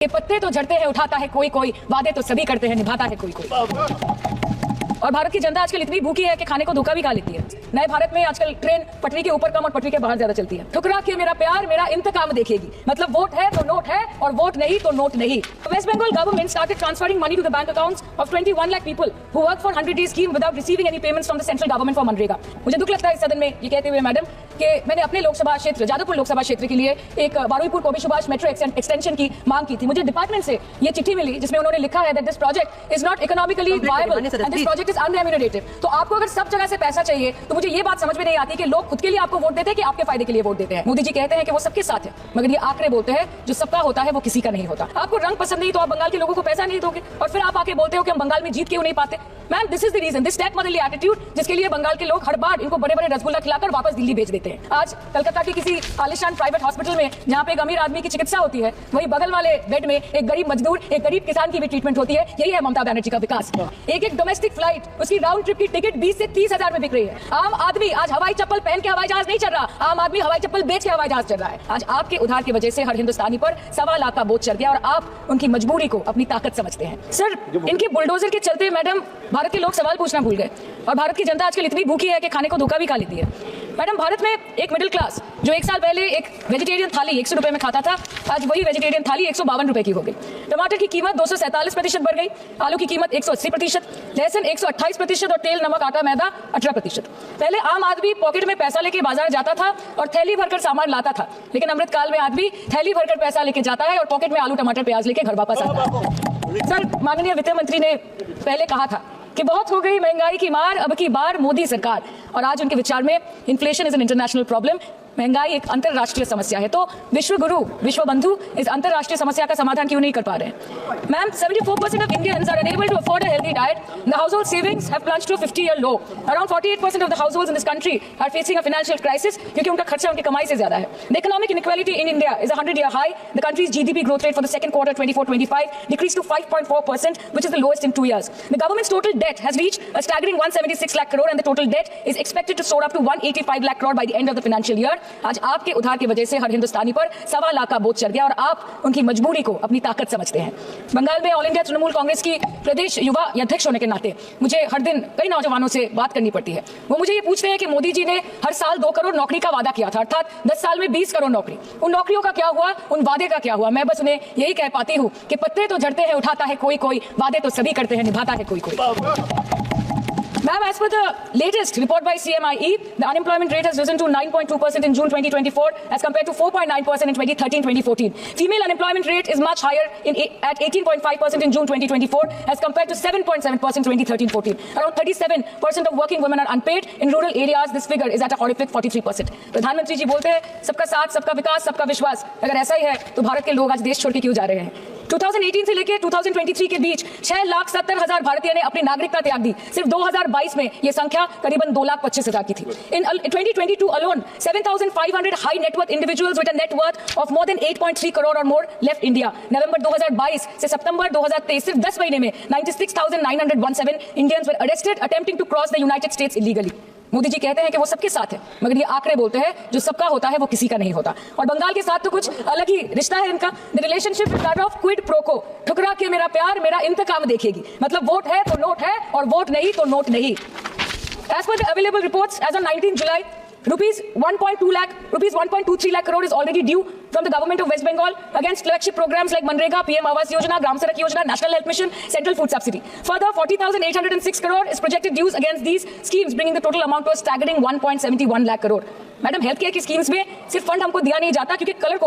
ये पत्ते तो झड़ते हैं उठाता है कोई कोई, वादे तो सभी करते हैं निभाता है कोई कोई। और भारत की जनता आजकल इतनी भूखी है कि खाने को धोखा भी खा लेती है। नए भारत में आजकल ट्रेन पटरी के ऊपर कम और पटरी के बाहर ज्यादा चलती है। ठुकरा के मेरा प्यार मेरा इंतकाम देखेगी, मतलब वोट है तो नोट है और वोट नहीं तो नोट नहीं। West Bengal government started transferring money to the bank accounts of 21 lakh people who work for 100 day scheme without receiving any payments from the central government for MNREGA. मुझे दुख लगता है इस सदन में ये कहते हुए मैडम कि मैंने अपने लोकसभा क्षेत्र जादवपुर लोकसभा क्षेत्र के लिए एक बारुईपुर कोबी सुभाष मेट्रो एक्सटेंशन की मांग की थी। मुझे डिपार्टमेंट से ये चिट्ठी मिली जिसमें उन्होंने लिखा है that this project is not economically viable and this project is unremunerative। तो आपको अगर सब जगह से पैसा चाहिए तो मुझे ये बात समझ में नहीं आती कि लोग खुद के लिए आपको वोट देते हैं कि आपके फायदे के लिए वोट देते हैं। मोदी जी कहते हैं कि वो सबके साथ है, मगर ये आंकड़े बोलते हैं जो सबका होता है वो किसी का नहीं होता। आपको रंग पसंद नहीं तो आप बंगाल के लोगों को पैसा नहीं दोगे और फिर आप आके बोलते हो कि हम बंगाल में जीत क्यों नहीं पाते। Ma'am this is the reason, this stepmotherly attitude जिसके लिए बंगाल के लोग हर बार इनको बड़े बड़े रसगुल्ला खिलाकर वापस दिल्ली भेज देते हैं। आज कलकत्ता की किसी आलिशान प्राइवेट हॉस्पिटल में जहां पे एक अमीर आदमी की चिकित्सा होती है, वही बगल वाले बेड में एक गरीब मजदूर एक गरीब किसान की भी ट्रीटमेंट होती है। यही है ममता बनर्जी का विकास। एक एक डोमेस्टिक फ्लाइट उसकी राउंड ट्रिप की टिकट 20 से 30 हजार में बिक रही है। आम आदमी आज हवाई चप्पल पहन के हवाई जहाज नहीं चल रहा, आम आदमी हवाई चप्पल बेच के हवाई जहाज चल रहा है। आज आपके उधार की वजह से हर हिंदुस्तानी पर 1.25 लाख का बोझ चढ़ गया और आप उनकी मजबूरी को अपनी ताकत समझते हैं। सर इनके बुलडोजर के चलते मैडम भारत के लोग सवाल पूछना भूल गए और भारत की जनता आजकल इतनी भूखी है कि खाने को धोखा भी खा लेती है। मैडम भारत में एक मिडिल क्लास जो एक साल पहले एक वेजिटेरियन थाली 100 रुपए में खाता था, आज वही वेजिटेरियन थाली 152 रुपए की हो गई। टमाटर की कीमत 247% बढ़ गई, आलू की कीमत 180%, लहसुन 128% और तेल नमक आटा मैदा 18%। पहले आम आदमी पॉकेट में पैसा लेके बाजार जाता था और थैली भरकर सामान लाता था, लेकिन अमृतकाल में आदमी थैली भरकर पैसा लेके जाता है और पॉकेट में आलू टमाटर प्याज लेके घर वापस आता है। सर माननीय वित्त मंत्री ने पहले कहा था कि बहुत हो गई महंगाई की मार, अब की बार मोदी सरकार, और आज उनके विचार में inflation is an international problem, महंगाई एक अंतरराष्ट्रीय समस्या है। तो विश्व गुरु विश्व बंधु इस अंतरराष्ट्रीय समस्या का समाधान क्यों नहीं कर पा रहे हैं। Ma'am 74% of Indians are unable to afford a healthy diet. The household savings have plunged to a 50-year low. Around 48% of the households in this country are facing a financial crisis क्योंकि उनका खर्चा उनकी कमाई से ज्यादा है। The economic inequality in India is a 100-year high. The country's GDP growth rate for the second quarter 24-25 decreased to 5.4%, which is the lowest in 2 years. The government's total debt has reached a staggering 176 lakh crore and the total debt is expected to soar up to 185 lakh crore by the end of the financial year. आज आपके उधार की वजह से हर हिंदुस्तानी पर 1.25 लाख का बोझ चढ़ गया और आप उनकी मजबूरी को अपनी ताकत समझते हैं। बंगाल में ऑल इंडिया तृणमूल कांग्रेस की प्रदेश युवा अध्यक्ष होने के नाते मुझे हर दिन कई नौजवानों से बात करनी पड़ती है। वो मुझे ये पूछते हैं कि मोदी जी ने हर साल 2 करोड़ नौकरी का वादा किया था, अर्थात 10 साल में 20 करोड़ नौकरी, उन नौकरियों का क्या हुआ, उन वादे का क्या हुआ। मैं बस उन्हें यही कह पाती हूँ कि पत्ते तो झड़ते हैं उठाता है कोई कोई, वादे तो सभी करते हैं निभाता है कोई कोई। Ma'am, as per the latest report by CMIE, the unemployment rate has risen to 9.2% in June 2024 as compared to 4.9% in 2013-2014. Female unemployment rate is much higher at 18.5% in June 2024 as compared to 7.7% 2013-14. Around 37% of working women are unpaid. In rural areas, this figure is at a horrific 43%. प्रधानमंत्री जी बोलते हैं सबका साथ, सबका विकास, सबका विश्वास। अगर ऐसा ही है तो भारत के लोग आज देश छोड़ के क्यों जा रहे हैं। 2018 से लेकर 2023 के बीच 6,70,000 भारतीय ने अपनी नागरिकता त्याग दी। सिर्फ 2022 में ये संख्या करीबन 2,25,000 की थी। In 2022 alone, 7,500 high net worth individuals with a net worth of more than 8.3 crore or more left India. नवंबर 2022 से सितंबर 2023 सिर्फ 10 महीने में 96,917 Indians were arrested attempting to cross the United States illegally. Modi ji कहते हैं कि वो सबके साथ है, मगर ये आंकड़े बोलते हैं जो सबका होता है वो किसी का नहीं होता। और बंगाल के साथ तो कुछ अलग ही रिश्ता है इनका। The relationship is that of quid pro quo, ठुकरा के मेरा प्यार मेरा इंतकाम देखेगी, मतलब वोट है तो नोट है और वोट नहीं तो नोट नहीं। As per the available reports, as on 19 July, rupees 1.23 lakh crore is already due from the government of West Bengal against flagship programs like Manrega, PM Awas Yojana, Gram Sadak Yojana, National Health Mission, Central Food Subsidy. Further, 40,806 crore is projected dues against these schemes, bringing the total amount to a staggering 1.71 lakh crore. Madam health care की schemes में सिर्फ fund हमको दिया नहीं जाता क्योंकि colour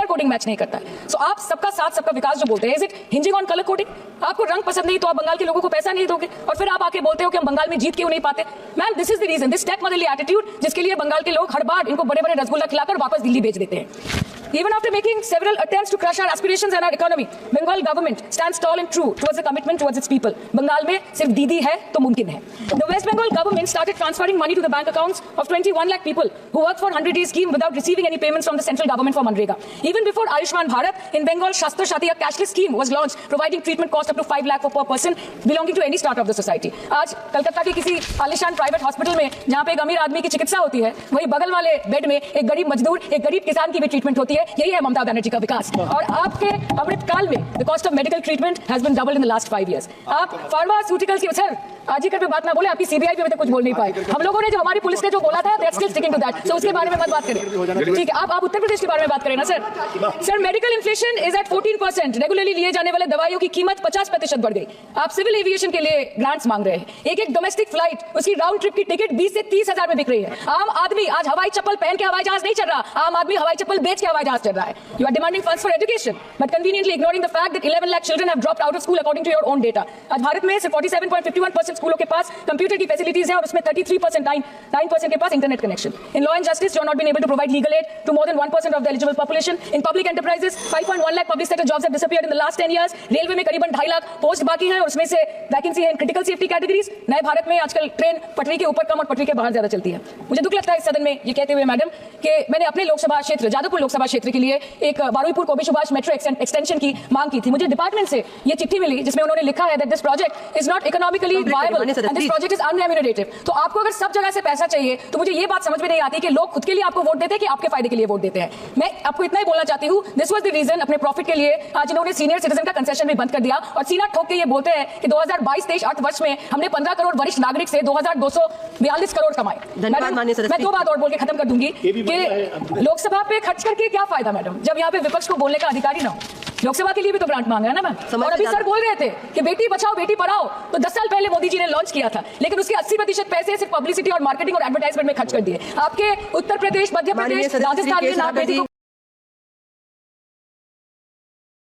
coding match नहीं करता है। सो आप सबका साथ सबका विकास जो बोलते हैं, is it hinging on colour coding? आपको रंग पसंद नहीं तो आप बंगाल के लोगों को पैसा नहीं दोगे और फिर आप आके बोलते हो कि हम बंगाल में जीत क्यों नहीं पाते। Ma'am this is the reason, this stepmotherly attitude जिसके लिए बंगाल के लोग हर बार इनको बड़े बड़े रसगुल्ला खिलाकर वापस दिल्ली भेज देते हैं। Even after making several attempts to crush our aspirations and our economy, Bengal government stands tall and true towards the commitment towards its people. Bengal में सिर्फ दीदी है तो मुमकिन है। The West Bengal government started transferring money to the bank accounts of 21 lakh people who work for 100 day scheme without receiving any payments from the central government for MNREGA. Even before Ayushman Bharat, in Bengal, Shastra Shati, a cashless scheme was launched, providing treatment cost up to 5 lakh for per person belonging to any strata of the society. आज कलकत्ता की किसी आलिशान private hospital में जहाँ पे एक अमीर आदमी की चिकित्सा होती है, वही बगल वाले बेड में एक गरीब मजदूर एक गरीब किसान की भी ट्रीटमेंट होती है। है, यही है ममता बनर्जी का विकास। और आपके अमृत काल में the cost of medical treatment has been doubled in the last 5 years। आप फार्मास्यूटिकल्स की सर आजकल पे बात ना बोले, आपकी सीबीआई पे कुछ बोल नहीं पाए। हम लोगों ने जो हमारी पुलिस ने जो बोला था that's still sticking to that, so उसके बारे में मत बात करें, ठीक है। आप उत्तर प्रदेश के बारे में बात करें ना sir. Sir medical inflation is at 14%। Regularly लिए जाने वाले दवाइयों की कीमत 50% बढ़ गई। आप सिविल एविएशन के लिए ग्रांट्स मांग रहे हैं। एक एक डोमेस्टिक फ्लाइट उसकी राउंड ट्रिप की टिकट 20 से 30 हजार में बिक रही है। आम आदमी आज हवाई चप्पल पहन के हवाई जहाज नहीं चल रहा, आम आदमी हवाई चप्पल बेच के हवाई जहाज चल रहा है। You are demanding funds for education but conveniently ignoring the fact that 11 lakh children have dropped out of school according to your own data. आज भारत में सिर्फ 47.51% स्कूलों के पास कंप्यूटर की फैसिलिटीज है और उसमें 33.9% के पास internet connection. In law and justice you are not been able to provide legal aid to more than 1% of the eligible population. In public enterprises 5.1 lakh public sector jobs have disappeared in the last 10 years। Railway में करीबन 2.5 lakh post बाकी हैं और उसमें से vacancy है in critical safety categories. नए भारत में आजकल ट्रेन पटरी के ऊपर कम और पटरी के बाहर ज्यादा चलती है। मुझे दुख लगता है इस सदन में ये कहते हुए मैडम कि मैंने अपने लोकसभा क्षेत्र जादवपुर लोकसभा क्षेत्र के लिए एक बारुईपुर कोबी सुभाष मेट्रो एक्सटेंशन की मांग की थी। मुझे डिपार्टमेंट से ये चिट्ठी मिली जिसमें उन्होंने लिखा है that this project is not economically viable and this project is unremunerative. तो आपको अगर सब जगह से पैसा चाहिए तो मुझे ये बात समझ में नहीं आती कि लोग खुद के लिए आपको वोट देते हैं कि आपके फायदे के लिए वोट देते हैं। मैं आपको इतना ही बोलना चाहती हूँ, दिस वाज द रीजन अपने प्रॉफिट के लिए आज इन्होंने सीनियर सिटीजन का कंसेशन भी बंद कर दिया और सीना ठोक के ये बोलते हैं कि 2022-23 अर्थ वर्ष में हमने 15 करोड़ वरिष्ठ नागरिक से 2242 करोड़ कमाए। मैं 2 बात और बोल के खत्म कर दूंगी कि लोकसभा पे खर्च करके क्या फायदा मैडम, जब यहाँ पे विपक्ष को बोलने का अधिकारी ना हो। लोकसभा के लिए भी तो ग्रांट मांगा है ना मैम। और अभी सर बोल रहे थे कि बेटी बचाओ बेटी पढ़ाओ तो 10 साल पहले मोदी जी ने लॉन्च किया था, लेकिन उसके 80% पैसे सिर्फ पब्लिसिटी और मार्केटिंग और एडवर्टाइजमेंट में खर्च कर दिए। आपके उत्तर प्रदेश, मध्य प्रदेश, राजस्थान के नाम पे